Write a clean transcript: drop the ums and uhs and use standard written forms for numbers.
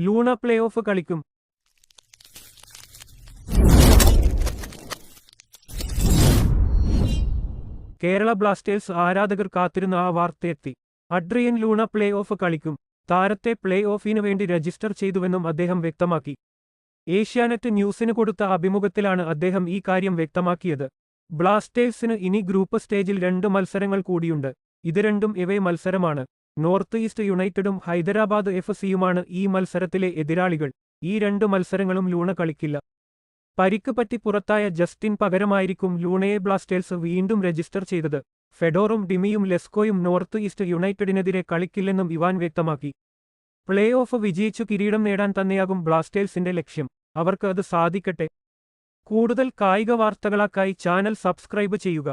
Luna play off കളിക്കും. Kerala Blasters ആരാധകർ കാത്തിരുന്ന ആ വാർത്തയെത്തി. അഡ്രിയൻ ലൂണ പ്ലേ ഓഫ് കളിക്കും. താരത്തെ പ്ലേ ഓഫിനു വേണ്ടി രജിസ്റ്റർ ചെയ്തുവെന്നും അദ്ദേഹം വ്യക്തമാക്കി. ഏഷ്യാനെറ്റ് ന്യൂസിന് കൊടുത്ത അഭിമുഖത്തിലാണ് അദ്ദേഹം ഈ കാര്യം വ്യക്തമാക്കിയത്. ബ്ലാസ്റ്റേഴ്സിന് ഇനി ഗ്രൂപ്പ് സ്റ്റേജിൽ 2 മത്സരങ്ങൾ കൂടിയുണ്ട്. ഇത് രണ്ടും എവേ മത്സരമാണ്. നോർത്ത് ഈസ്റ്റ് യുണൈറ്റഡും ഹൈദരാബാദ് എഫ്.സിയുമാണ് ഈ മത്സരത്തിലെ എതിരാളികൾ. ഈ 2 മത്സരങ്ങളും ലൂണ കളിക്കില്ല. പരിക്ക് പറ്റി പുറത്തായ ജസ്റ്റിൻ പകരമായിരിക്കും ലൂണയെ ബ്ലാസ്റ്റേഴ്സ് വീണ്ടും രജിസ്റ്റർ ചെയ്തത്. ഫെഡോറും ഡിമിയും ലെസ്കോയും നോർത്ത് ഈസ്റ്റ് യുണൈറ്റഡിനെതിരെ കളിക്കില്ലെന്നും ഇവാൻ വ്യക്തമാക്കി. പ്ലേ ഓഫ് വിജയിച്ചു കിരീടം നേടാൻ തന്നെയാകും ബ്ലാസ്റ്റേഴ്സിന്റെ ലക്ഷ്യം. അവർക്ക് അത് സാധിക്കട്ടെ. കൂടുതൽ കായിക വാർത്തകളായി ചാനൽ സബ്സ്ക്രൈബ് ചെയ്യുക.